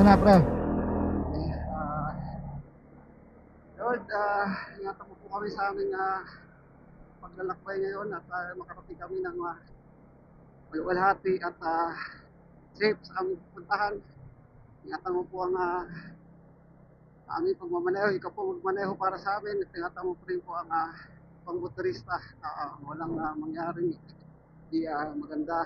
muna, pre. Lord, ingatan mo po kami sa aming paglalakbay ngayon at makarating kami ng maluwalhati at safe sa aming puntahan. Ingatan mo po ang aming pagmamaneho. Ikaw po magmaneho para sa amin. At ingatan mo po rin po ang pangmotorista. Walang mangyaring di maganda.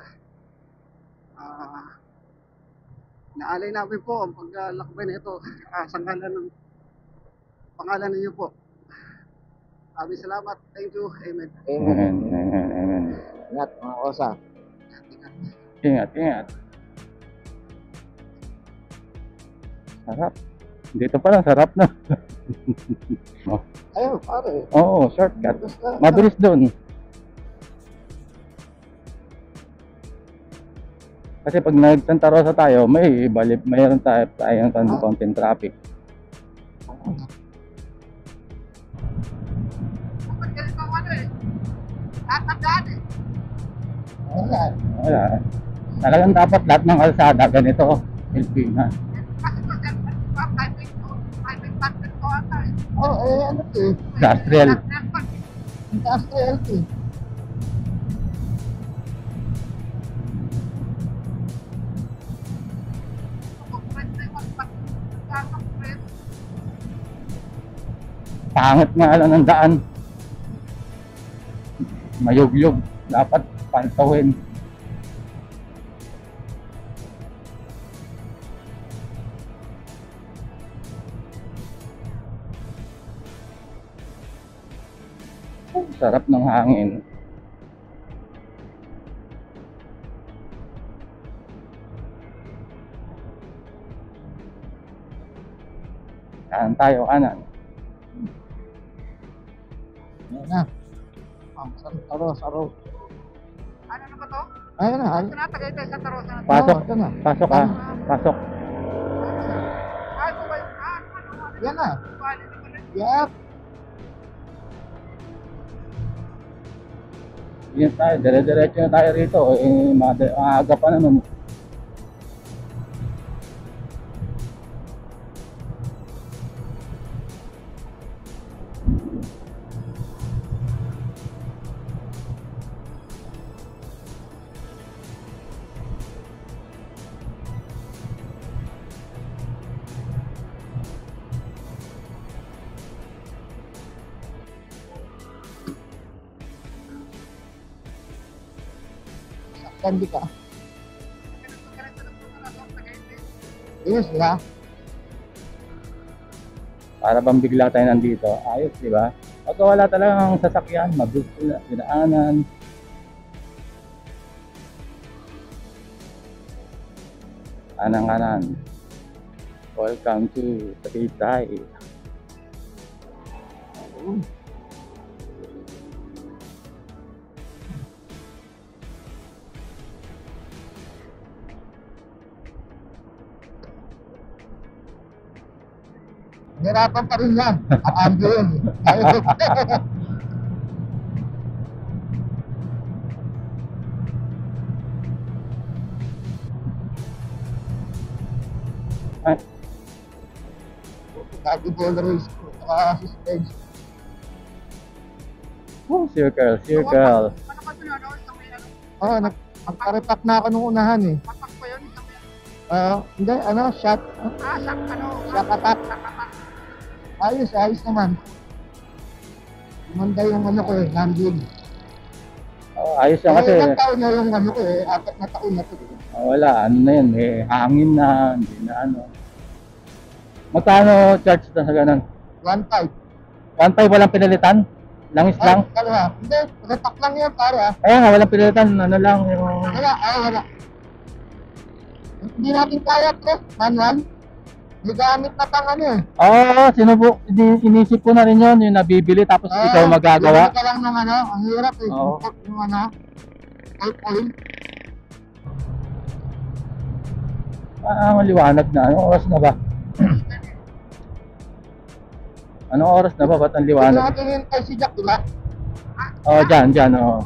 Naalay namin po ang paglalakbay na ito sa pangalan ninyo po. Maraming salamat. Thank you. Amen. Amen. Amen. Ingat, mga kosa. Ingat, ingat. Sarap. Dito pa lang, sarap na. Ayun, pare. Oo, shortcut. Basta, Mabilis doon. Kasi pag nag-Santa Rosa tayo, mayroon tayong konting traffic. Wala. Wala. Talagang dapat lahat ng kalsada ganito, Pilipinas. Oh, ano to eh. Industrial. Industrial to eh. Pangit nga lang ng daan. Mayugyog. Dapat pantawin. Sarap ng hangin. Kanan tayo, kanan. Ayan na. Ang Santa Rosa Road. Ano na ba to? Ayan na. Ito na, Tagaytay, Santa Rosa na. Pasok. ito na. Pasok ah. Pasok. Ito ba yung Yan na. bali na pala? Yep. Yan tayo, dire-diretso na tayo rito. Maaga pa naman. Kandi ka. Yes, ya. Para bang bigla tayo nandito. Ayos, di ba? Pag wala talagang sasakyan, mabilis na dinaanan. Kanan-kanan. Welcome to Tagaytay. Nirapan pa rin yan. Ando yun. Ayun. Ay, Kagi ball race. Stage. circle. Ano ka doon? Ano? Isang may ano? Oh, nagparipak na ako nung unahan eh. Patak pa yun? Isang may Hindi, shot. sak attack. Ayos naman. Manda yung ano ko eh, landing. Ayos yan kasi. Ilang taon na yung ano ko eh, 4 na taon na to eh. Wala, ano na yun, hangin na, hindi na ano. Magkano charge na sa ganun? 1.5. 1.5 walang pinalitan? Langis lang? Dalawa. Hindi, repack lang yan pare ah. Kaya nga, walang pinalitan, ano lang yung... Wala. Hindi natin kaya pre, manual. Hindi gamit na pang ano eh. Oo, inisip ko na rin yun, yung nabibili tapos ikaw magagawa. Bibili ka lang ng ano, ang hirap eh. Oo. Yung ano, oil. Maliwanag na. Anong oras na ba? Anong oras na ba? Ba't ang Hindi liwanag? natin yung kay si Jack, diba? Oo, dyan, oo.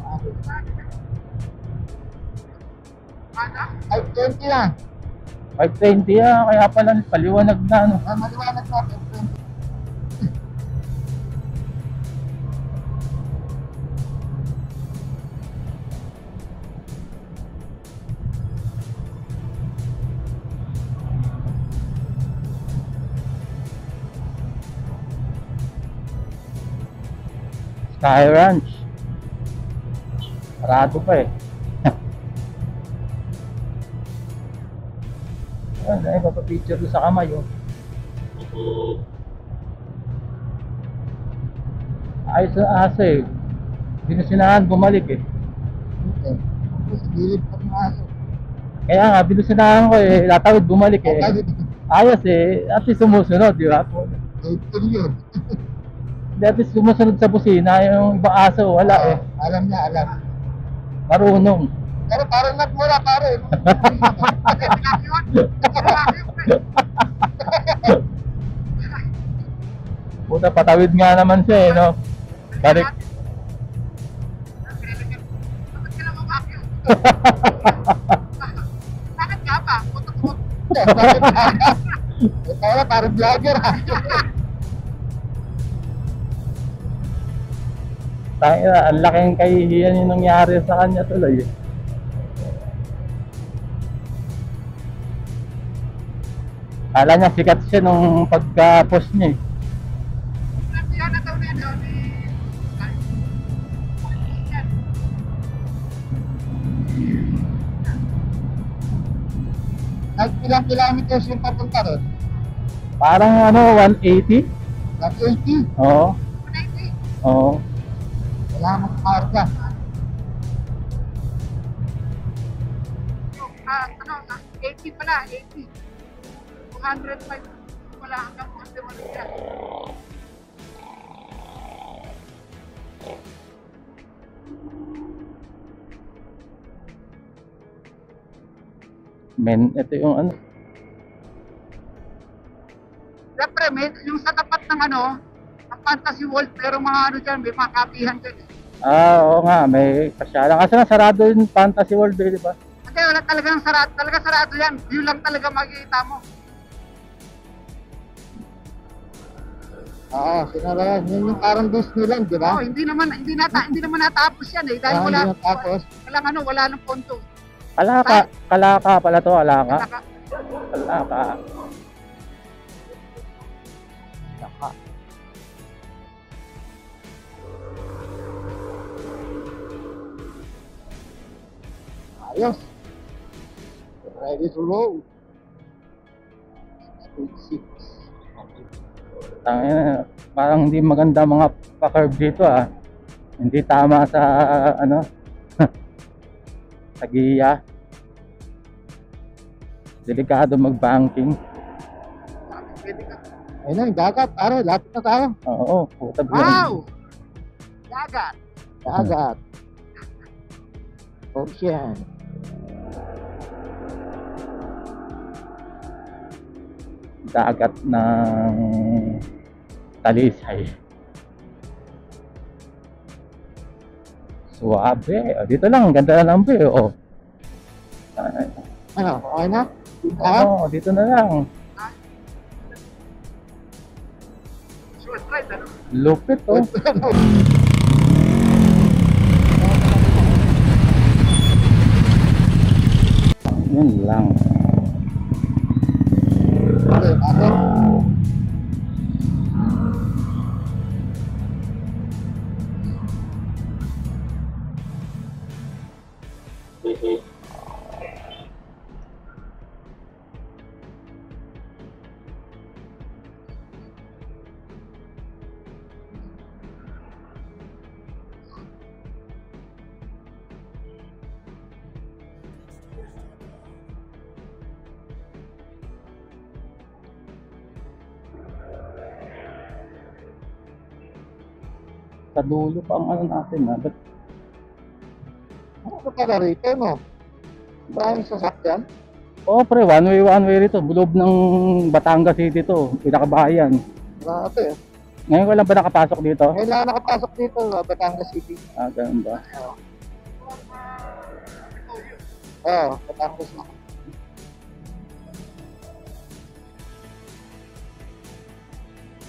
Ay, 20 na. 520 kaya pala paliwanag na ano. Maliwanag natin. Sky Ranch. Sarado pa eh. Ayan, ay papapicture ko sa kamay oh. Ayos na aso eh. Binusinahan, bumalik eh. Okay. Tapos gilid pa ng aso. Kaya nga, binusinahan ko eh. Tatawid, bumalik eh. Ayos eh. At least sumusunod, di ba? 18 yun. Hindi, at least sumusunod sa busina. Yung ibang aso, wala eh. Alam niya, alam. Marunong. Pero parang nagmura, pare. Puta, patawid nga naman siya eh, no? Balik. Bakit ka naman bakit? Bakit ka ba? Putok-putok. Kaya parang vlogger. Tangina, ang laking kahihiyan yung nangyari sa kanya tuloy. Kala niya sikat siya nung pagka-post niya eh. Yan na daw niya daw ni... Ilang kilometers yung papunta ron? Parang ano, 180? 180. Oo. Oo. Wala mong karga. Ano, 80 pala, 80. 205 wala hanggang 41 yan. Men, ito yung ano. Siyempre, yung sa tapat ng ano, ang Fantasy World, pero mga ano dyan, may mga kapihan dyan. Oo nga, may pasyalan. Kasi nga sarado yung Fantasy World eh, di ba? Kasi wala talagang sarado, talaga sarado yan. View lang talaga makikita mo. Oo, sinara yan. Yun yung parang Disneyland, di ba? Oh, hindi naman natapos yan eh. Dahil Hindi natapos. wala nang ponto. Kalaka pala to, Kalaka. Saka, Kalaka. Ayos. Ready to roll. Stage 6. Tangina, parang hindi maganda mga pa-curve dito ah. Hindi tama sa ano sa giya. Delikado mag-banking. pwede ka. Ayun na, yung dagat. Pare, lapit na tayo. Oo, puta Wow! Dagat. Dagat. Ocean. Dagat ng Talisay. Suabe. O, dito lang, ang ganda na lang po eh. O. Ano, okay na? Ah? Oo, dito na lang. Short ride, ano? Lupit oh. Yun lang. Okay, pasok. Sa dulo pa ang ano natin ha. Ba't Ano ka na rito, no? Maraming sasakyan? Oo pre, one way rito. Bulob ng Batangas City to. Pinakabahayan. Grabe. Ngayon ko lang ba nakapasok dito? Ngayon lang nakapasok dito, Batangas City. Ah, ganun ba? Oo, Batangas na.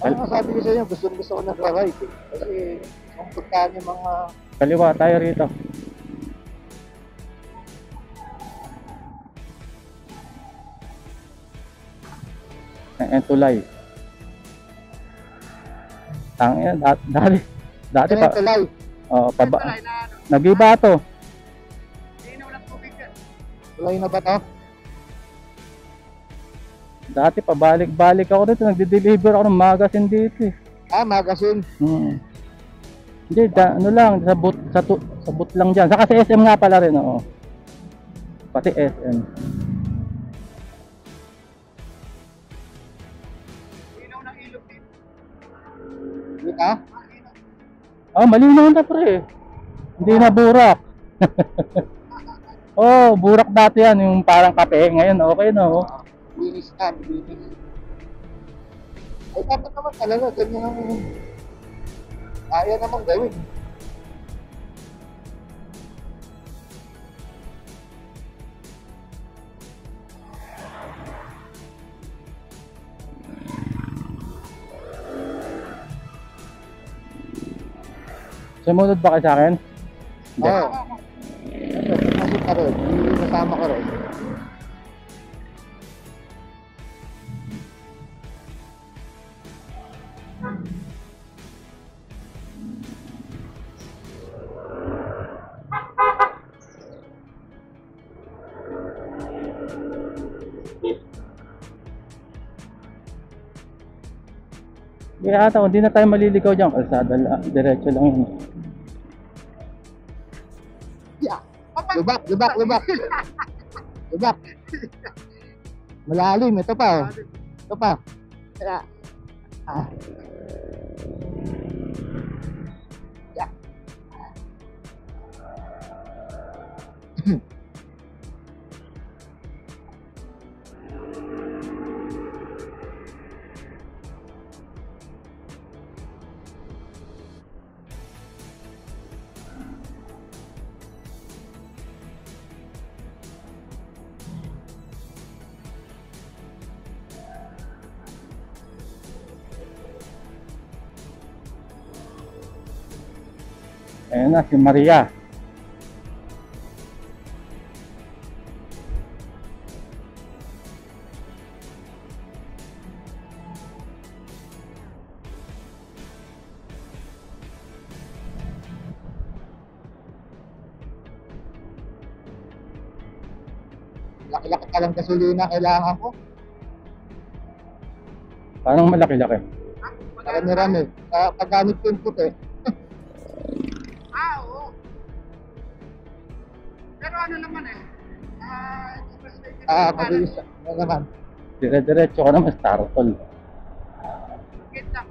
Ano sabi ko sa inyo, gusto ko nagra-ride eh. Kasi kung pagkaan yung mga Kaliwa tayo rito. Ayan, tulay. Tangina, dati pa. tulay. Oh, paba. Tulay na ano. Nag-iba to. Linaw ng tubig yan. Tulay na ba to? Dati pabalik-balik ako dito, nagde-deliver ako ng magazine dito eh. Ah, magazine. Hindi, ano lang, sa boot lang dyan. Saka sa SM nga pala rin, oo. Pati SM. Linaw ng ilog dito. Dito? Oh, malinaw na pre. Hindi na burak. Oh, burak dati yan, yung parang kape. Ngayon, okay na, oh. Linis na, linis. Ay, dapat naman talaga, ganyan ang kaya naman gawin. Sumunod ba kayo sa akin? Hindi. Oo. Masok ka rin, kasama ko rin. Kaya ata, hindi na tayo maliligaw dyan. Kalsada lang, diretso lang yun. Yeah. Lubak. Lubak. Malalim, ito pa oh. Ito pa. Kaya, ah. Yeah. Ayan na, si Maria. Laki-laki ka lang gasolina kailangan ko. Parang malaki-laki. Marami-rami. Paggamit ko yung puti. Oo. Pero ano naman eh. Express lane. Mabilis na naman. Dire-diretso ka naman, startol. Ganda.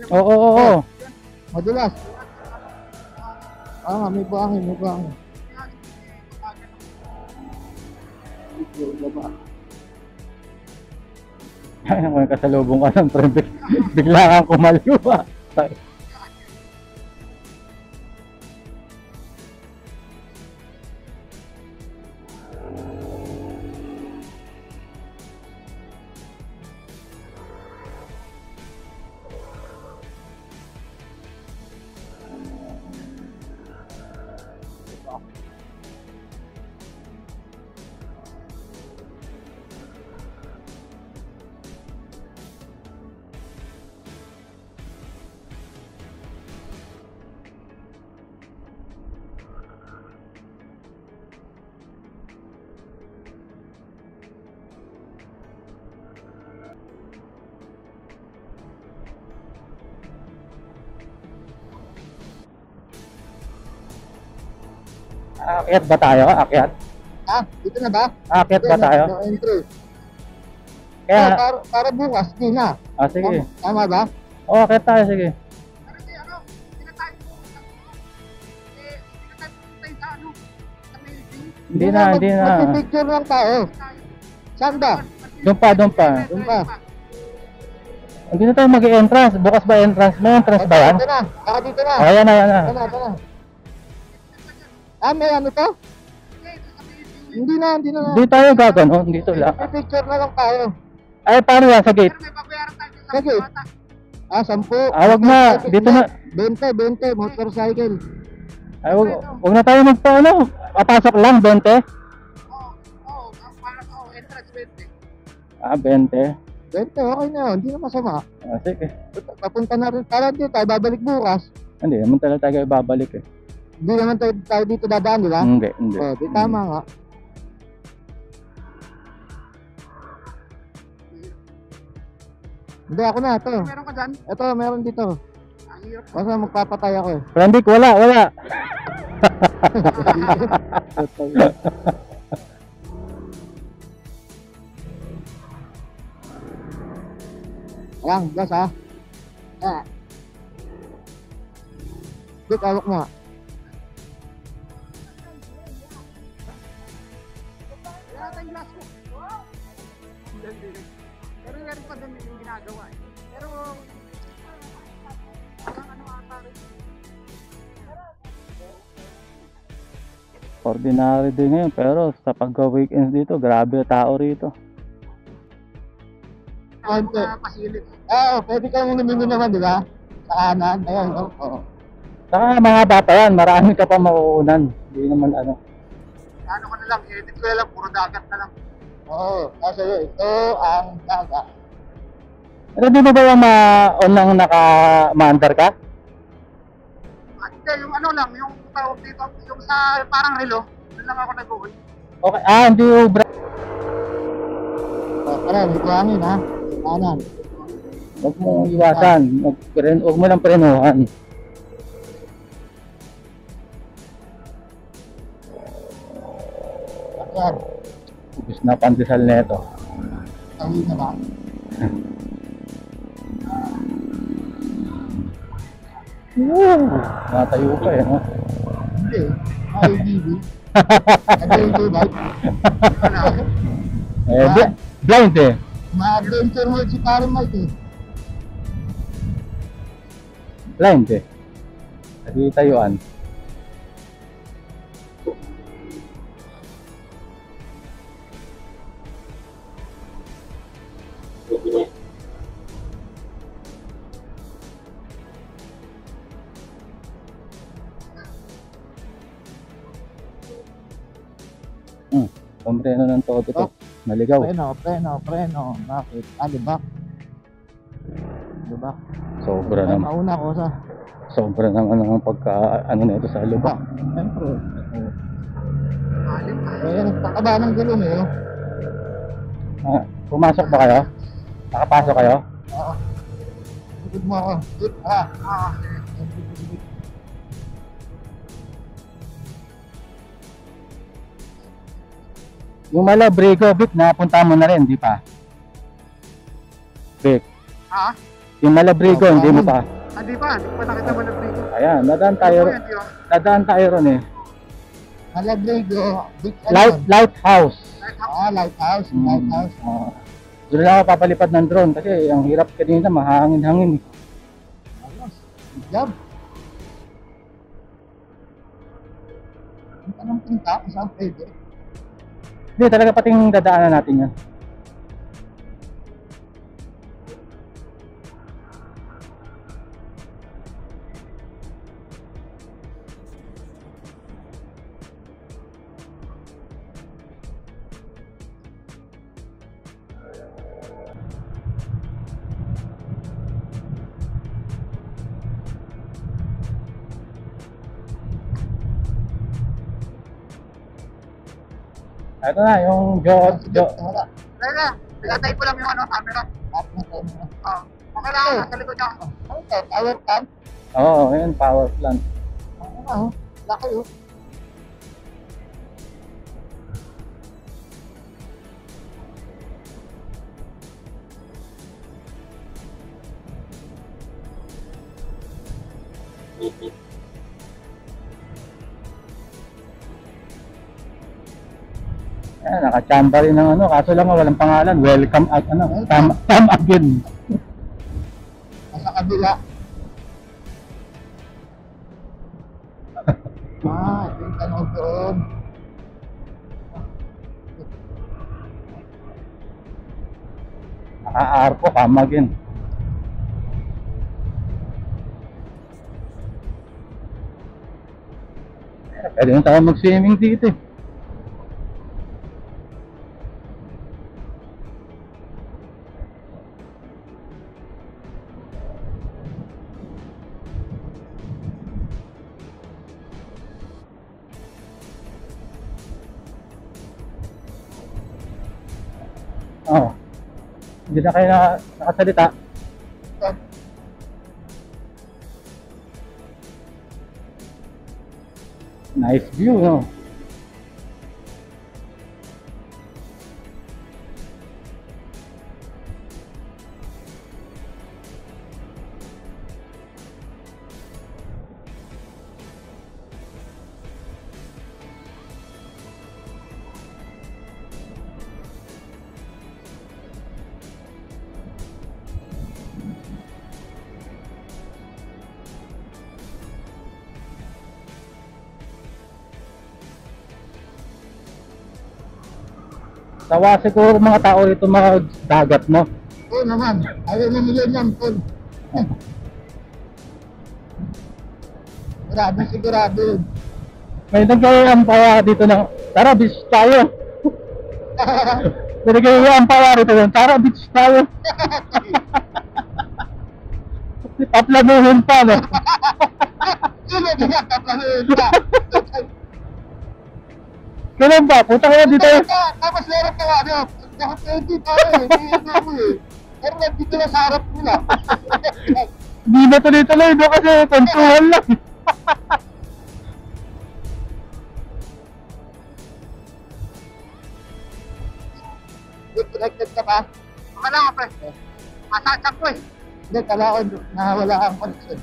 Oo. Madulas. May buhangin. Ay, kung kasalubong ka ng pre, bigla kang kumaliwa. Aakyat ba tayo? Aakyat? Dito na ba? Aakyat ba tayo? No entry. Kaya, Para bukas, di na. sige. Tama ba? Oo, aakyat tayo, sige. Pero di ano, pinatay mo. Pinatay mo tayo sa ano. Sa may Hindi na. Magpipicture ng tao. Saan ba? Doon pa. Doon pa. Hindi na tayo mag-entrance. Bukas ba entrance? May entrance ba yan? Dito na. Baka dito na. Ayan na. Ito na. Ah, may ano to? Hindi na. Hindi tayo gagano. Dito lang. Pipicture na lang tayo. Ay, paano yan? Sa gate? May babayaran tayo sa Sige. bata. Ah, 10. Wag na. Dito na. 20, motorcycle. Ay, wag na tayo magpaano. Papasok lang, 20? Entrance 20. 20. 20, okay na yun. Hindi na masama. Sige. Papunta na rin. Para dito tayo babalik bukas. Hindi naman talaga tayo babalik eh. Hindi naman tayo dito dadaan, di ba? Hindi. Oh, di tama nga. Hindi, ako na. Ito. Meron ka dyan? Ito, meron dito. Ang hirap. Basta magpapatay ako eh. Frandik, wala. Ayan, gas ha. Dik, awak mo. Wala tayong glass ko. Pero meron pa din yung ginagawa eh. Pero ano ata rin. Ordinary din ngayon, pero sa pagka-weekends dito, grabe tao rito. Konti. Pasilip. Pwede kang lumino naman, di ba? Sa kanan. Ayan, oo. Saka mga bata yan, marami ka pa mauunan. Hindi naman ano. Ano ko na lang, edit ko na lang, puro dagat na lang. Oo, kasi ito ang daga. Pero di mo ba yung on lang naka-maandar ka? At yung ano lang, yung tawag dito, yung sa parang relo, doon lang ako nag-uwi. Okay, hindi ubra. Tara, may kuhangin ha. Kanan. Huwag mong iwasan. Huwag mo lang prenuhan. Ayan. Ubus na pandesal neto. Tawid na ba? Natayo pa eh. No? Hindi. IDB. Adventure bike. Blind eh. Ma-adventure mode si Parang Mike eh. Blind eh. Hindi tayuan. Pampreno ng todo to. Naligaw. Preno. Bakit? Libak. Libak. Sobra Ay, naman. mauna ko sa Sobra naman ang pagka ano nito sa lubak. Siyempre. Alim pa. Eh, nagtakaba ng gulong eh. Pumasok ba kayo? Nakapasok kayo? Oo. Likod mo ako. Ah. Yung Malabrigo, Vic, napunta mo na rin, di pa? Vic, Ha? yung Malabrigo, hindi mo pa. Hindi pa nakita mo ng video. Ayan, dadaan tayo ron eh. Malabrigo. Big ano? Lighthouse. Lighthouse. Lighthouse. Doon lang ako papalipad ng drone kasi ang hirap kanina, mahangin-hangin eh. Ayos. Good job. Ang tanong punta, saan pwede? Hindi, talaga pating dadaanan natin yan. Ito na, yung Wala. Teka, pinatay ko lang yung camera. Okay lang, nasa likod niya. Ano to? Power plant? Oo, yun, power plant. Ano? Laki oh. Ayan, nakachamba rin ng ano, kaso lang walang pangalan. Welcome at ano, come again. Nasa kabila. Ito yung tanong doon. Naka-arko, come again. Pwede na tayo mag-swimming dito eh. Oh. Hindi na kayo nakasalita. Nice view, no? Sawa siguro mga tao rito mga dagat, no? Oo naman. Ayaw na nila yan, Tol. Sigurado. May nag-ampaya dito ng, tara beach tayo. May nag-ampaya rito ng, tara beach tayo. Paplanuhin pa, no? Sino niya kaplanuhin ka? Kailan ba? Punta kayo dito. Tapos meron ka ano, naka-20 tayo eh, hindi mo eh. Pero nandito na sa harap nila. Hindi na tuloy-tuloy, no? Kasi kontuhan lang. Connected ka pa? Wala nga, pre. Masakit ko eh. Hindi, kala ko na wala kang connection.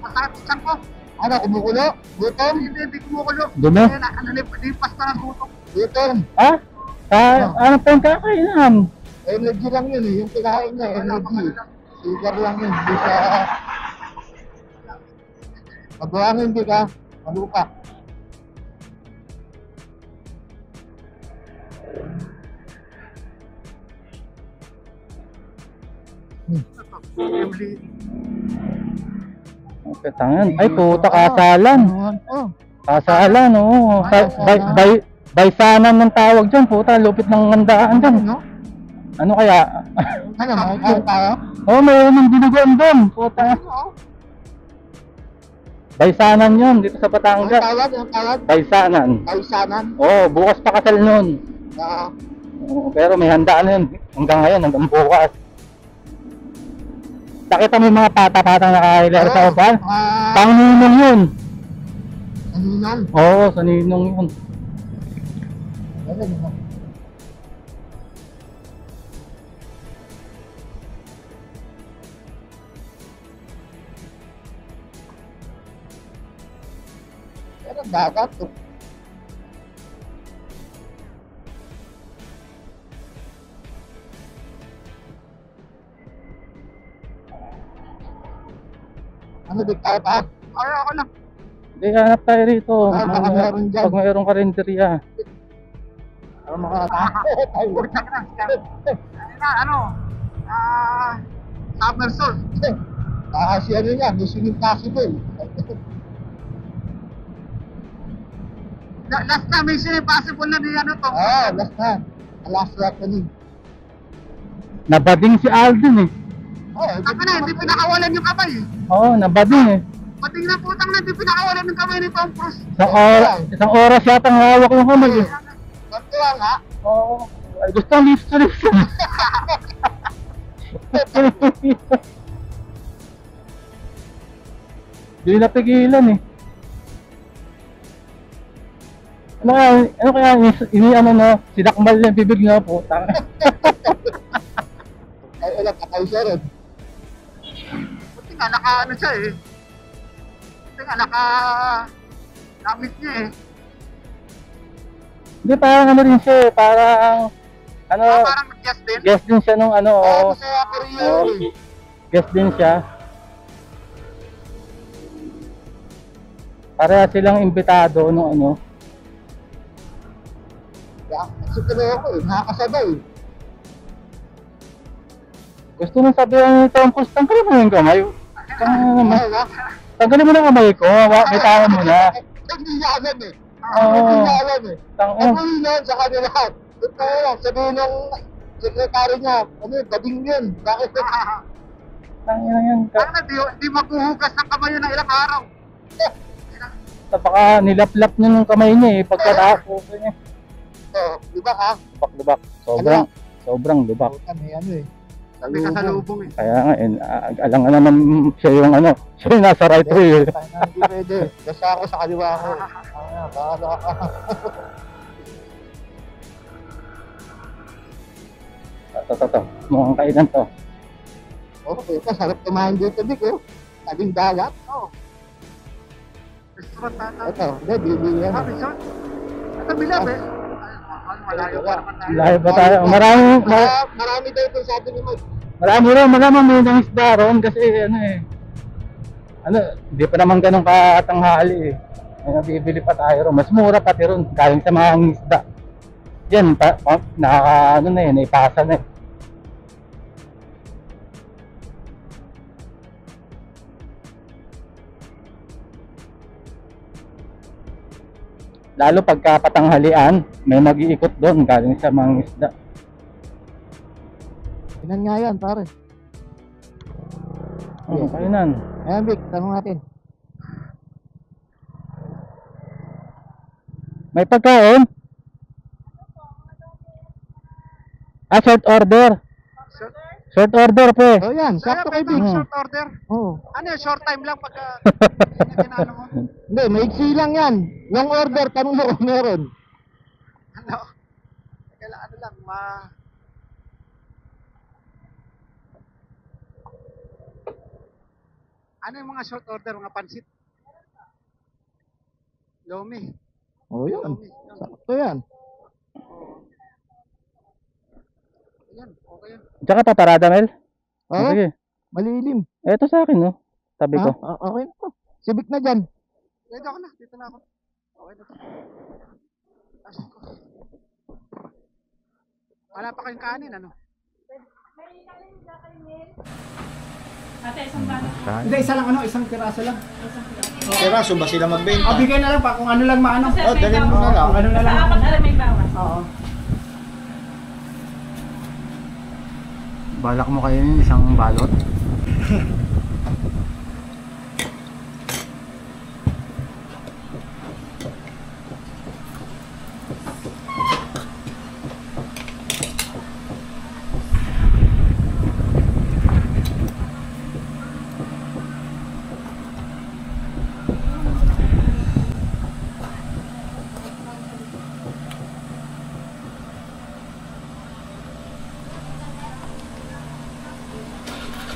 Masakit siya ko. Ano, kumukulo? Gutom? Hindi kumukulo. Dumi? Lipas na ng gutom. Gutom? Ha? Ano pa yung kakainan? Energy lang yun eh, yung kinain niya, energy. Sugar lang yun, hindi sa... Magbuhangin hindi ka, malupa. Okay, tangan. Ay, puta, kasalan. Oh. Kasalan, oo. Baysanan ng tawag dyan, puta. Lupit ng handaan dyan. Ano? Ano kaya? Ano, makikain tayo? Oo, mayroon ng dinuguan doon, puta. Baysanan yun, dito sa Ang Batangas. tawag, ang tawag? Baysanan. Kaisanan? Oo, bukas pa kasal nun. Na, Oo, pero may handaan yun. Hanggang ngayon, hanggang bukas. Nakita mo yung mga pata-patang nakahilera sa upan? Pangninong yun. Aninong? Oo, sa ninong yun. Ano, ano? Pero dagat to. Ano, di tayo pa? Ay, ako lang. Hindi, hanap tayo rito. Baka meron dyan. Pag mayroong karinderya. Para makatayo. Bursak na. Ano? Summer Soul. Si ano yan, Mission Impossible. Last na, Mission Impossible na din ano to. Last na. Last reckoning. Nabading si Alden eh. Ako na, hindi pinakawalan yung kamay eh. Oo, nabading eh. Pating na putang na, hindi pinakawalan yung kamay ni Tom Cruise. Isang oras yata ang hawak yung kamay eh. Ganito lang ha. Oo. Ay, gusto ang listo listo. Hindi napigilan eh. Ano kaya ini-ano no? Sinakmal yung bibig na po. Ay, alam, kakay siya rin. Buti nga, ano siya eh. Buti nga, na-miss niya eh. Hindi, parang ano rin siya eh, parang ano, Parang nag-guest din. guest din siya nung ano, Oo, oo. masaya ako rin Oo, yun. guest din siya. Pareha silang imbitado nung ano. Kaya, kasi tuloy ako eh, nakakasabay. Gusto nang sabihan ni Tom Cruise, tanggalin mo yung kamay. Ay, na. Tanggalin mo na kamay ko, bitawan mo na. Hindi niya alam eh. Oo. Hindi niya alam eh. Tang- Ang nun sa kanila, ito lang, sabihin ng sekretary niya, ano yun, bading yun. Bakit? Tangina yan. Parang di maghuhugas ng kamay yun ng ilang araw. Baka nilaplap niya ng kamay niya eh, pagkatapos niya. Oo, di ba ha? Lubak-lubak. Sobrang lubak. Puta, may ano eh. May kasalubong eh. Kaya nga, alang nga naman siya yung ano, siya yung nasa right way. Hindi pwede. Basta ako sa kaliwa ko. Bahala ka. Ito. Mukhang kainan to. Okay, sarap tumahan dito, Vic, oh. Tabing dagat. Oo. Restaurant tata. Ito, hindi, bibili yan. Ah, resort? Ito bilab eh. Ay, malayo pa naman tayo. Layo ba tayo? Marami daw ito sabi ni Mike. Marami may nang isda ron kasi ano eh. Ano, di pa naman ganun katanghali eh. May nabibili pa tayo ron. Mas mura pati ron, galing sa mga isda. Yan, ano na eh, naipasa na eh. Lalo pagka patanghalian, may nag-iikot doon galing sa mga isda. Inan nga yan, pare. Oh, kainan. Ayan, Vic, tanong natin. May pagkain? Short order. Short order po eh. Oh, yan, sakto kay Vic. Short order. Oh. Ano yun, short time lang pagka ginano mo? Hindi, maiksi lang yan. Long order, tanong mo kung meron. Ano? Kailangan ano lang, Ano yung mga short order, mga pansit? Lomi. Oh, yun. Lomi. Sakto yan. Ayan, okay yan. Tsaka paparada, Mel? Oh, Sige. malilim. Eto sa akin, no? Tabi ko. Okay na to. Civic na dyan. Ready ako na, dito na ako. Okay na to. Asin ko. Wala pa kayong kanin, ano? Ate, isang balot. Hindi, isa lang ano, isang piraso lang. Peraso ba sila magbenta? O, bigay na lang pa kung ano lang maano. Kasi Oh, may dalhin mo bawas. na lang. Ano na lang. Sa apat na rin may bawas. Oo. Balak mo kayo yung isang balot?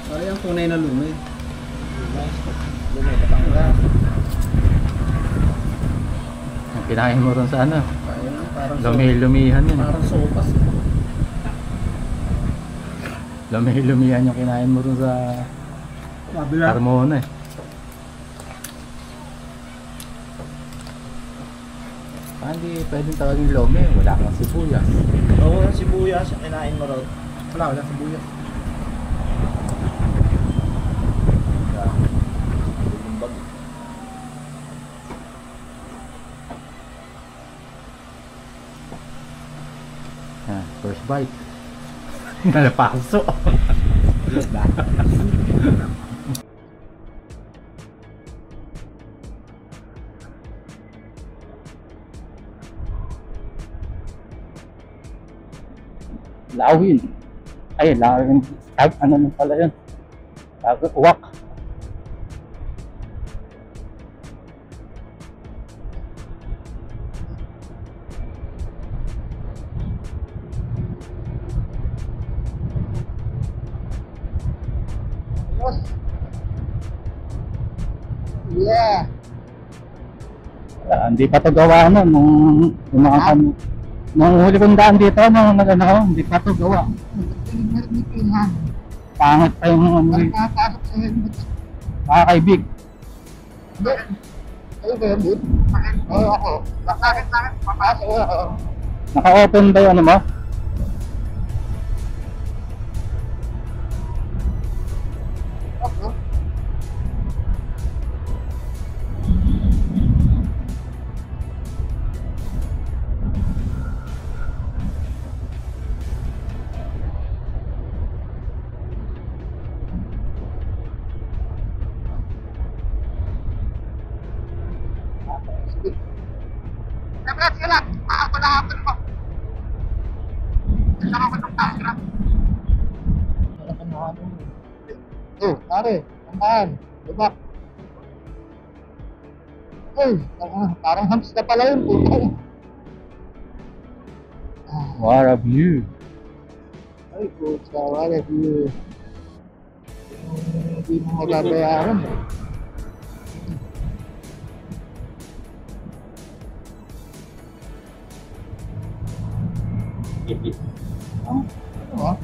Ano yung tunay na lumi? Lumi, Batangas. Ang kinain mo ron sa ano? Ayun, parang Lumihan yun. Parang sopas. Lumihan yung kinain mo ron sa Carmona eh. Hindi pwedeng tawagin lomi, wala kang sibuyas. Oo, yung sibuyas, yung kinain mo raw. Wala sibuyas. Bumbag. First bite. Nalapaso. Lawin. Ay, lawin. Ano nung pala yun? Uwak. Yeah. Hindi pa to gawa nun nung mga kami. Nung huli kong daan dito, nung nag-ano, hindi pa to gawa. Helmet yun ha. Pangit pa yung ano Parang eh. nakapasok sa helmet. Makakaibig. Hindi. Kayo ba yan, dude? Oo, ako. Bakit Papasok ako. Naka-open ba yung ano mo? Ako. Sige. Dapat sila, ako na hapon mo. Saan ako ng tasra? Oh, pare, tamaan. Diba? Ay, parang hams na pala yun. Puta. What a view. Ay, puta, wala di. Hindi mo mababayaran. Ano ah?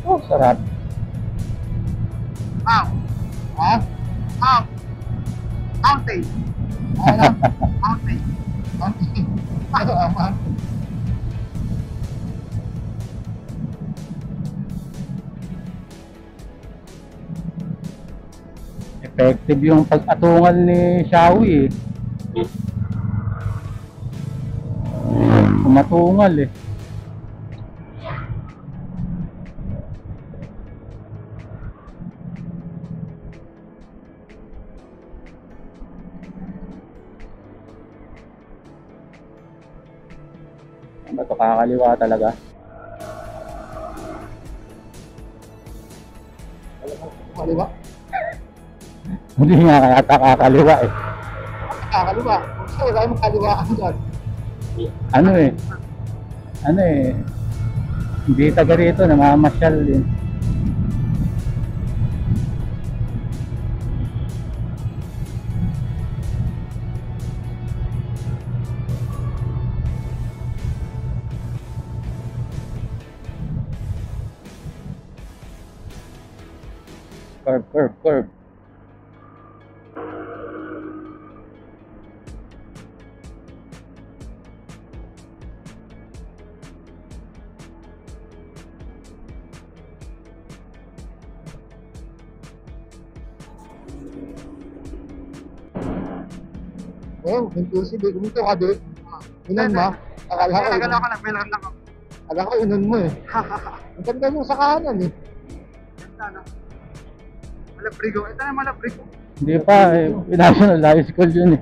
Oh, sarap. Mount. Ha? Mount. Mountain. Ano? Mountain. Ano ama? Effective yung pag-atungal ni Shawi eh. Kumatungal eh. Ano ba ito? Kakaliwa talaga. Kaliwa? Hindi nga kaya kakaliwa eh. Kaliwa. Gusto, wala yung kaliwa ako dyan. Ano eh. Ano eh. Hindi taga rito, namamasyal din. Curve. Oh, inclusive. Kumito ka doon. Inon mo? Akala ko, Tagal ako lang, bilang lang ako. akala ko inon mo eh. Ang ganda yung sa kanan eh. Ganda na. Malabrigo. Ito na malabrigo. Hindi pa eh. National High School yun eh.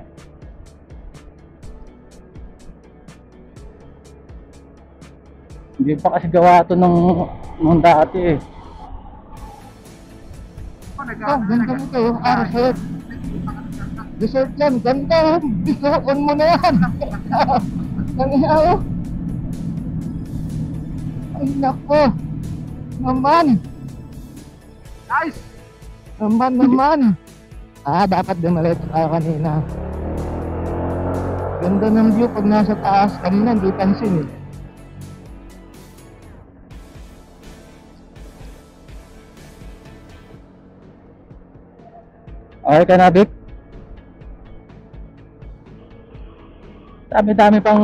Hindi pa kasi gawa ito nung dati eh. Oh, ganda mo to. Resort. Resort yan. Ganda. Bisoon mo na yan. Nangyayao. Ay, nako. Naman. Nice! Naman. Dapat dumalit tayo kanina. Ganda ng view pag nasa taas. Kanina, hindi pansin eh. Okay ka na, Vic? Dami-dami pang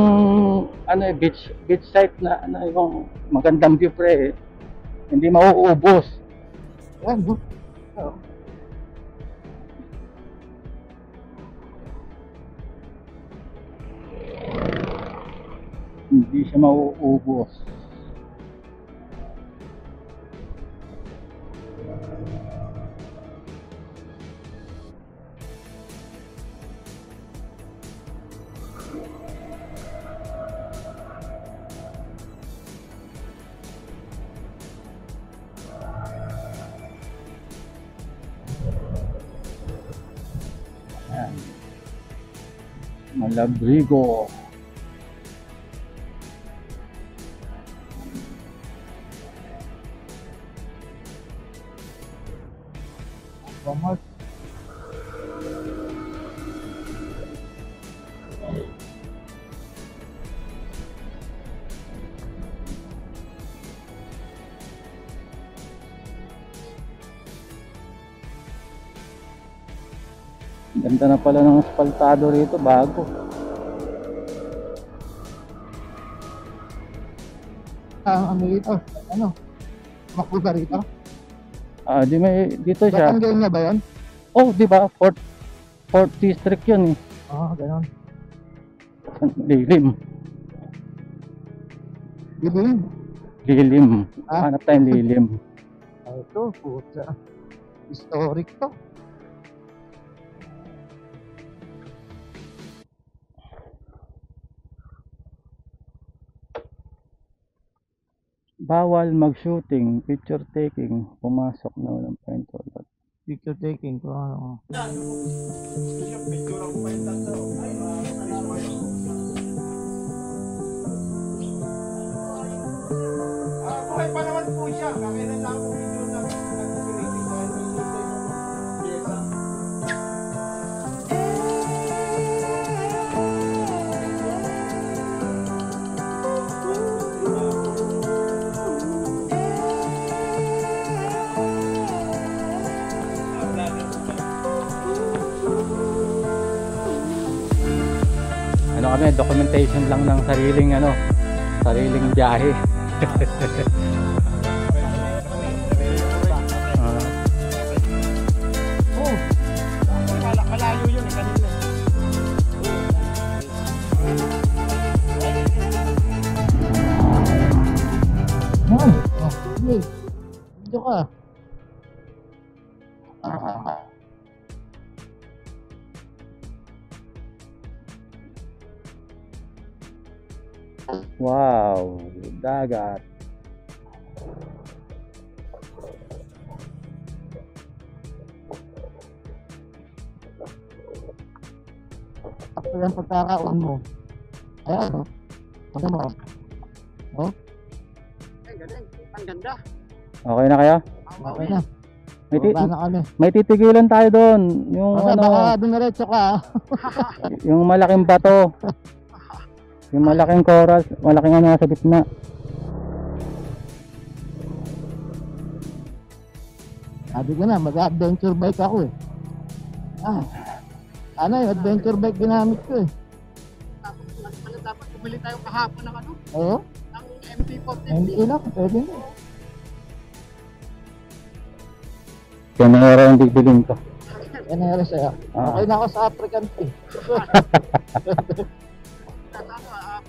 ano eh, beach site na ano yung magandang view pre eh. Hindi mauubos. Yan, bro. Oo. Hindi siya mauubos. Malabrigo. Walmart. Ganda na pala ng asfaltado rito, bago. Ano dito? Ano? Makuha rito? Ah, di may dito siya. Batanggal niya ba yun? Oh, di ba? Fourth District 'yun eh. Ganon. Lilim. Dilim. Lilim. Ah? Hanap tayong lilim. Ito, puta. Historic to. Bawal mag-shooting, picture taking, pumasok na walang paintball. Picture taking ko ano. Buhay pa naman po siya. Kakailan lang po video na Ano kami, documentation lang ng sariling biyahe. malayo yun eh kanina. Hey, dito ka. Wow, dagat. Ako yung pagkakaon mo. Ayan, oh. Ano mo? Oh, Ay, galing. Ang ganda. Okay na kaya? okay na. May, Baba na kami. may titigilan tayo doon. Yung Baka dumiretso ka. yung malaking bato. Yung malaking coral, malaking nasa gitna. Sabi ko na, mag-adventure bike ako eh. Ano yung adventure bike ginamit ko eh. Dapat bumili tayo kahapon ng Oo, ng MP40. hindi lang, pwede na. Kanera yung bibilin ko. Yan ang yari sa'yo. Okay na ako sa African tea.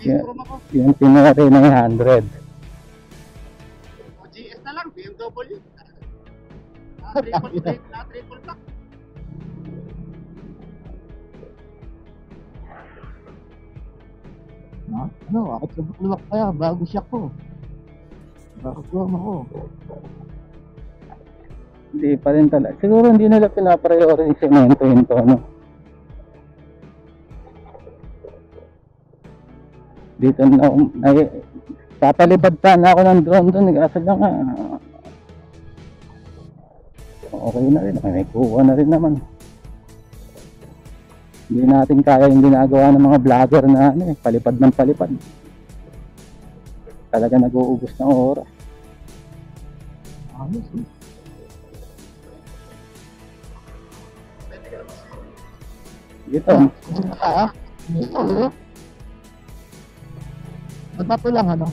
Bigrom ako. Yung Kanera yung 900. O GS na lang, BMW. Triple pack. Ano, ako luwak kaya, bago siya ko. Bakit luwak ako? Hindi pa rin talaga. Siguro hindi nila pinapriority yung semento yun to, ano. Dito na, papalipad pa na ako ng drone doon. Kaso lang okay na rin. May kuha na rin naman. Hindi natin kaya yung ginagawa ng mga vlogger na palipad ng palipad. Talaga nag-uubos ng oras. Ayos eh. Dito. Dito eh. Magbato lang ano?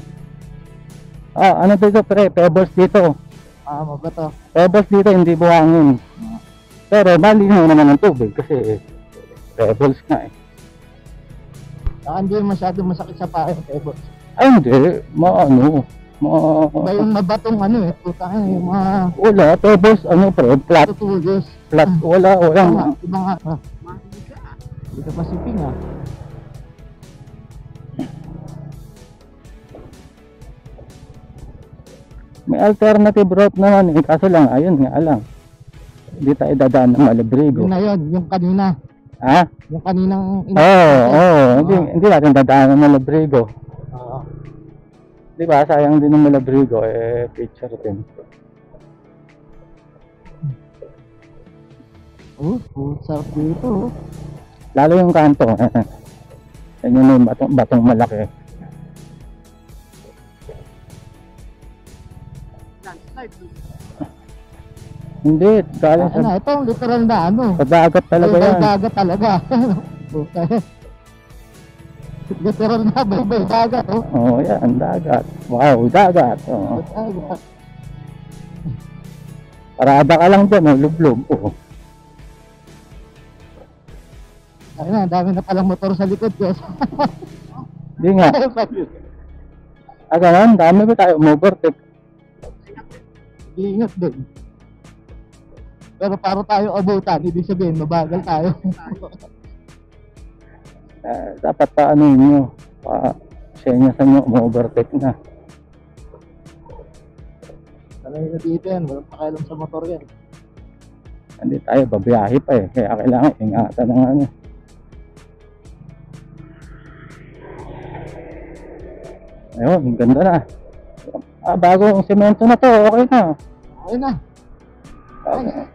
Ano dito pre? Pebbles dito. Magbato. Pebbles dito, hindi buhangin. Pero malinaw naman ang tubig kasi pebbles nga eh. Saka hindi masyado masakit sa paa yung pebbles. Ay hindi, Iba yung mabatong ano eh, puta ka yung mga wala, pebbles, pre, flat, tutugos. wala. Iba nga. Dito pa si Ping ah. May alternative route naman kaso lang, ayun nga lang. Hindi tayo dadaan ng Malabrigo. Yun na yun, yung kanina. Ha? Yung kaninang Hindi natin dadaanan ng Malabrigo. Oo. Di ba? Sayang din ng Malabrigo, picture din. Sarap dito. Lalo yung kanto. Yan yung batong malaki. Landslide. Hindi, galing sa Ito ang literal na ano. dagat talaga yan. Dagat talaga. Literal na bay dagat. Oo, yan, dagat. Wow, dagat. Oo. Dagat. Parada ka lang dyan, lublob. Oo. Ayun na, dami na palang motor sa likod ko. Hindi nga. Ganun, dami ba tayo umovertake? Iingat din. Pero para tayo abutan, ibig sabihin, mabagal tayo. Dapat pa ano nyo, senyasan nyo, umovertake na. Sanay na dito yan, walang pakialam sa motor yan. Hindi tayo, babiyahe pa kaya kailangan ingatan ng ano. Ayun, ganda na. Bagong semento na to, okay na. Okay na. Okay.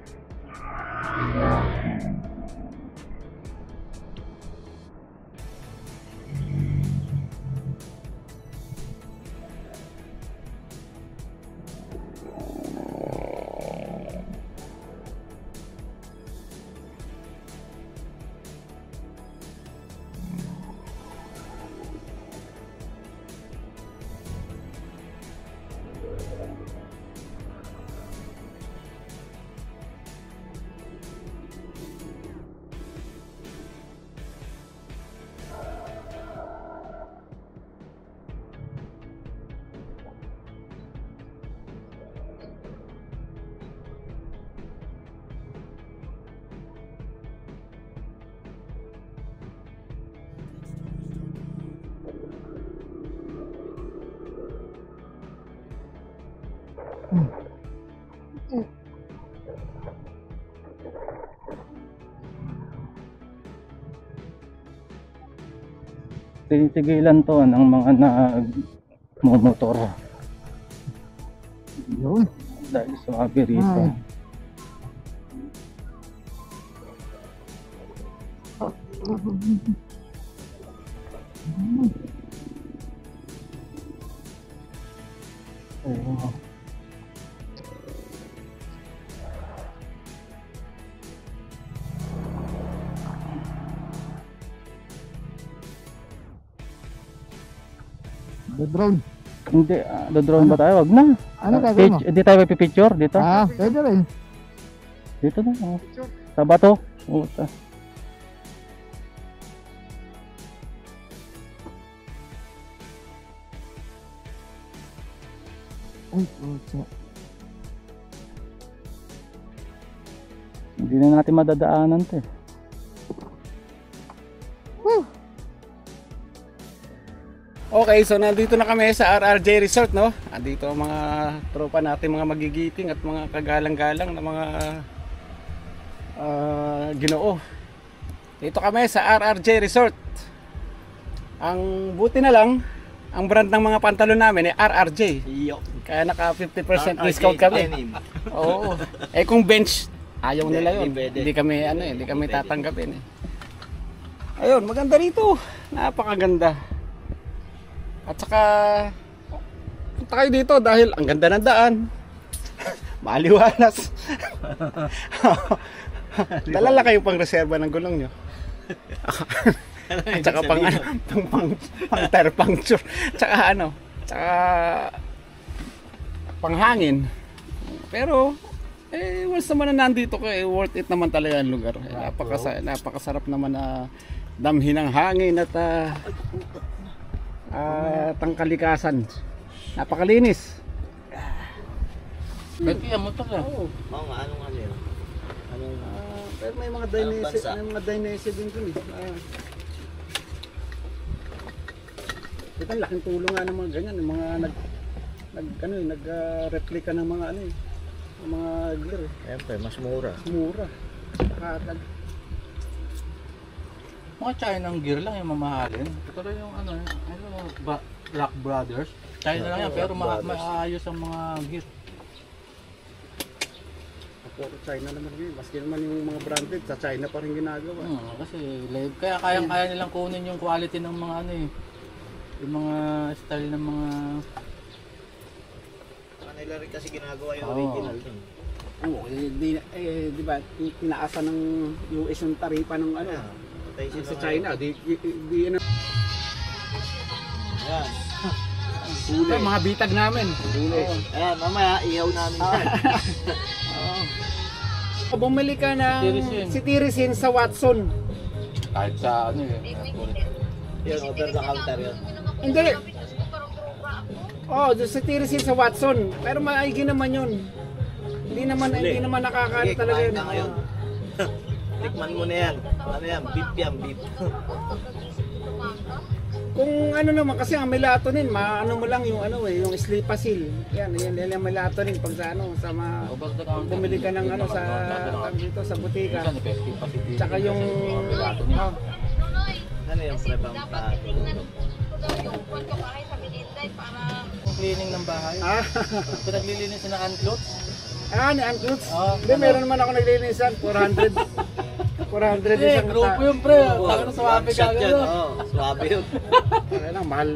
Tinitigilan to ng mga nagmumotor Yun. dahil swabe rito. Ay. Oo. The drone. Hindi, drone ba tayo? Wag na. Ano gagawin mo? Hindi tayo pipicture dito. Pwede rin. Dito na. Oh. Sa bato. Puta. Ay, puta. Hindi na natin madadaanan to. Okay, so nandito na kami sa RRJ Resort, no? Andito ang mga tropa natin, mga magigiting at mga kagalang-galang na mga Ginoo. Dito kami sa RRJ Resort. Ang buti na lang, ang brand ng mga pantalon namin ay RRJ. Kaya naka 50% discount kami. Oo. Kung bench, ayaw nila yun. Hindi kami tatanggapin. Ayun, maganda rito. Napakaganda. At saka punta kayo dito dahil ang ganda ng daan. Maliwalas. Dala lang kayo pang reserva ng gulong nyo. At saka pang tire puncture. Tsaka panghangin. Pero once naman na nandito ka, worth it naman talaga ang lugar. Napakasarap naman na damhin ng hangin at ang kalikasan. Napakalinis. Kaya mo to ka. Oo. Oo nga, anong ano yun? Anong Pero may mga Anong bansa? dynasty din dun eh. Ito laking tulong nga ng mga ganyan, yung mga nag-replika ng mga ng mga gear. Siyempre, mas mura. Mura. Saka Mga Chinang gear lang yung mamahalin. Ito lang yung ano, Black Brothers. China lang yan, pero maayos ang mga gear. Puro China naman yun. Maski naman yung mga branded, sa China pa rin ginagawa. Kasi live, kaya kayang-kaya nilang kunin yung quality ng mga ano eh. Yung mga style ng mga... Kanila rin kasi ginagawa yung Oo. original dun. Oo, di ba, tinaasan ng US yung taripa ng ano, Patay sila sa China, di ano. Yan. Ito, mga bitag namin. Ayan, mamaya, ihaw namin yan. Bumili ka ng Tirisin. si Tirisin sa Watson. Kahit sa ano eh. Yun, over the counter yun. Hindi. Oh, si Tirisin sa Watson. Pero maigi naman yun. Hindi naman nakakaano Sige, talaga kumain yun. ka ngayon. Tikman mo na yan. Ano yan? Beef yan, beef. Kung ano naman kasi ang melatonin, maano mo lang yung ano eh, yung Sleepasil. Yan yung melatonin pag sa ano sa Over the counter. bumili ka ng ano sa dito sa butika. Minsan effective pa si TV. Tsaka yung oh, Ano yung prepang pa? Cleaning ng bahay. Pinaglilinis na clothes. ni Uncles. Ah, Hindi, meron naman ako naglilinisan, 400. 400 isang grupo yung pre. Takot na suwabe ka Shot yun. gano'n. Oo, suwabe yun. Kaya lang, mahal.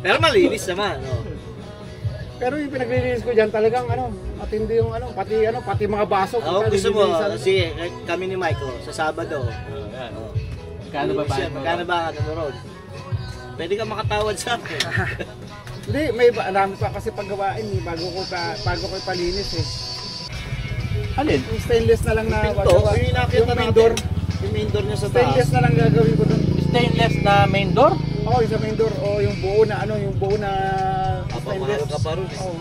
Pero malinis naman. Oh. Pero yung pinaglilinis ko dyan talagang ano, matindi yung ano, pati mga baso. Ako gusto mo, nililinisan. sige, kami ni Michael, sa Sabado. Kano ba bayad mo? Magkano ba ano mo ron? Pwede ka makatawad sa akin. Hindi, marami pa kasi paggawain eh, bago ko ipalinis eh. Alin? Yung stainless na lang na Pinto, magawa. yung inakit na main door. Yung main door niya sa Stainless taas. na lang gagawin ko dun. Stainless na main door? Oo, yung sa main door. O yung buo na Papamahal ka pa ron. Oo.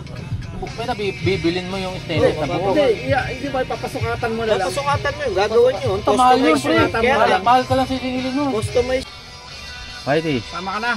Bukpay na bibilin mo yung stainless na buo. Hindi ba, papasukatan mo na lang. Papasukatan mo yun, gagawin yun. Mahal yun pre. Customize yun. Kaya lang, Mahal ka lang sisingilin mo. customize. Mighty. Tama ka na.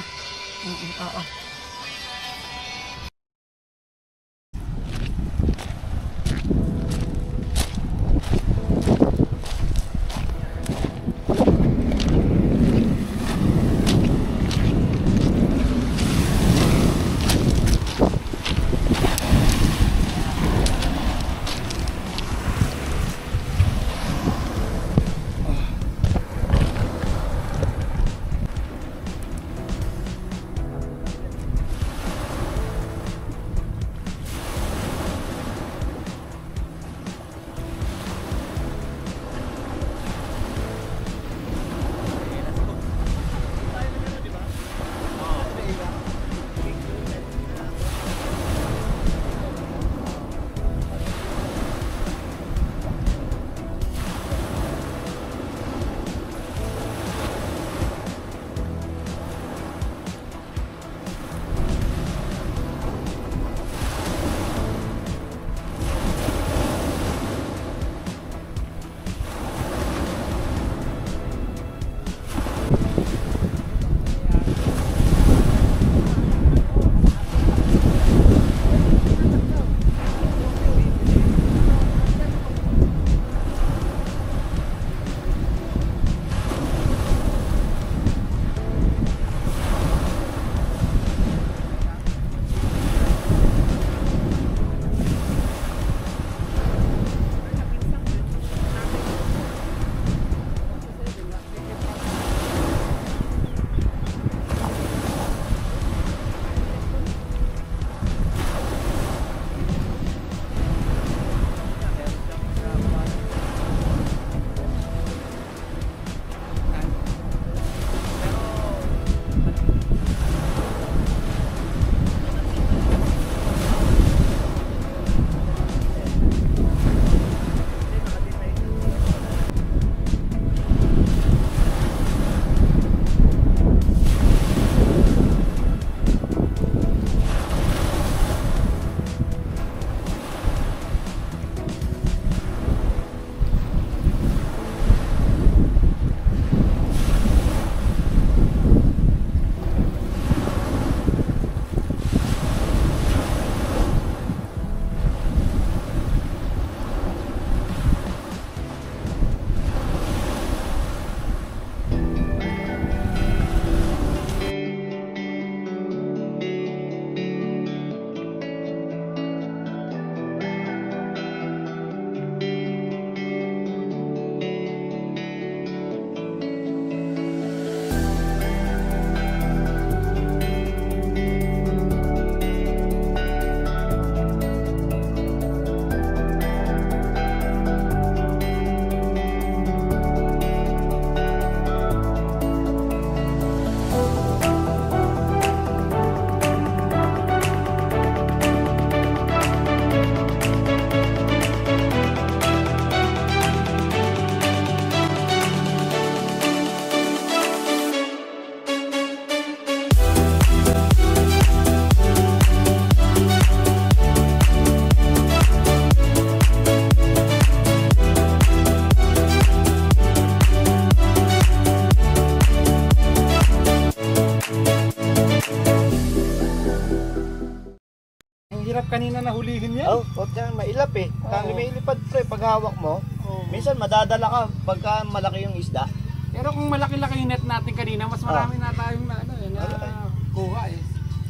kanina nahulihin yan. Oh, huwag yan, mailap eh. Kami may ilipad pre, pag hawak mo, minsan madadala ka pagka malaki yung isda. Pero kung malaki-laki yung net natin kanina, mas marami na tayong na, ano, na kuha eh.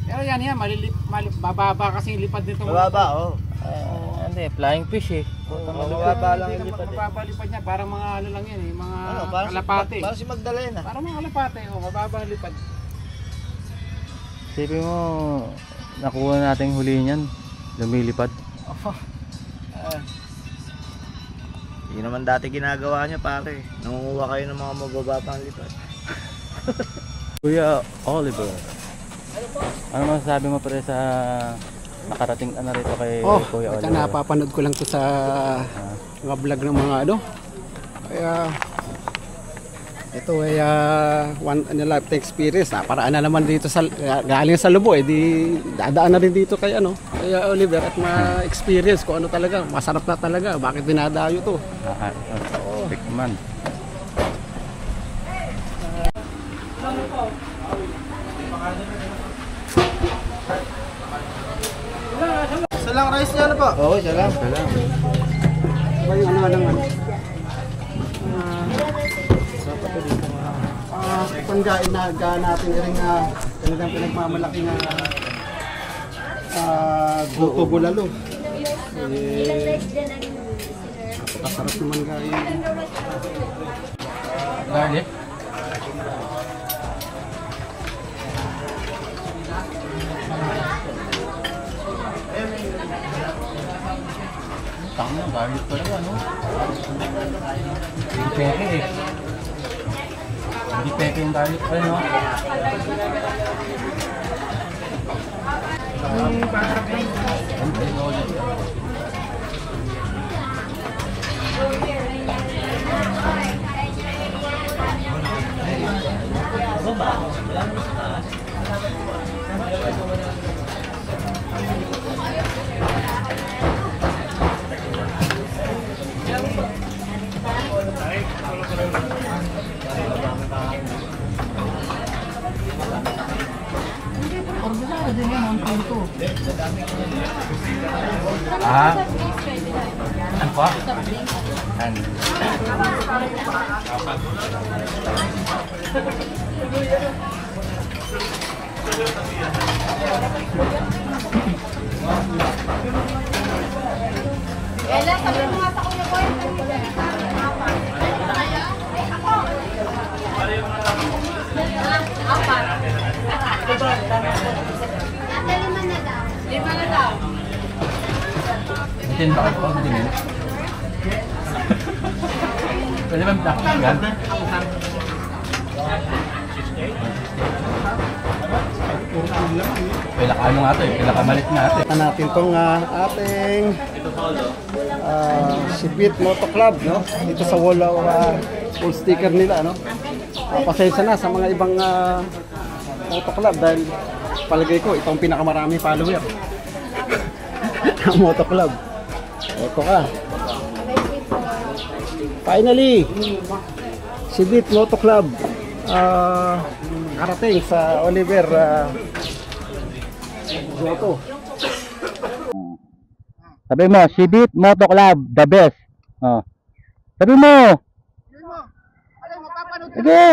Pero yan, bababa kasi yung lipad nito. Mababa, oh. Hindi, flying fish eh. Mababa lang yung lipad eh. Mababa lipad niya, parang mga ano lang yan eh, mga Parang kalapate. Parang si Magdalena. Parang mga kalapate, mababa ang lipad. Sipin mo, nakuha natin huli niyan. Lumilipad. Yun naman dati ginagawa niya pare. Nangunguha kayo ng mga mabababang lipad. Kuya Oliver. Ano masasabi mo pre sa nakarating ano rito kay Kuya Ito Oliver? napapanood ko lang to sa mga vlog ng mga ano. Kaya ito ay one lifetime experience. Paraan na naman dito sa galing sa Lubo di dadaan na rin dito kay ano, kay Oliver at ma-experience ko ano talaga, masarap na talaga. Bakit dinadayo to? Tikman. Isa lang rice niya na po? Oo, isa lang. Ba yung ano lang ano? Panggain na natin rin talagang pinagmamalaki na goto bulalo. Napakasarap naman guys. Garlic. Tama, garlic talaga, no? Hindi peke eh. Hindi peke yung garlic pa, no? Ano pa? Ano? Ella, sabi mo nga sa kuya ko yung apat. Ate, 5 na daw. 5 na daw. Itin ba ako? Itin. Pwede ba black yan? Pilaka ano nga ito eh, pilaka malit nga ito eh. Ito natin tong ating Sipit Moto Club, no? Dito sa wall full sticker nila, no? Pasensya na sa mga ibang Moto Club dahil palagay ko itong pinakamarami follower ng Moto Club. Ito ka. Finally, Sipit Moto Club karating sa Oliver Goto. Sabi mo, Sibit Moto Club, the best. Oh. Sabi mo. Alam mo, papanood ka Sige.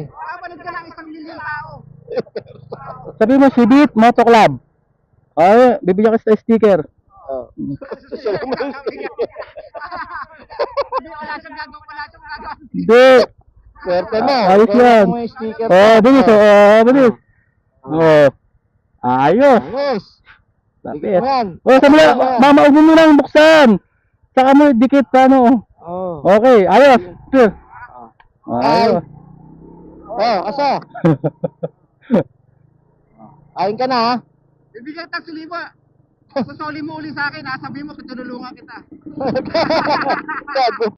Papanood ka ng 1,000,000 tao. Sabi mo, Sibit Moto Club. Ay, bibigyan ka sa sticker. Hindi, wala siyang gagawin. Hindi. Swerte mo. Ayos yan. Mo yung sticker. Oh, bilis. Oh, bilis. Oh. Ayos. Yes. Lapit. Yan. Oh, sabi mo, mama, huwag mo nang buksan. Saka mo dikit sa ano. Oh. Okay, ayos. Ayos. Oh, asa? Kain ka na ha? Bibigyan kita 1,000. Susoli mo uli sa akin, sabihin mo, tutulungan kita. Gago.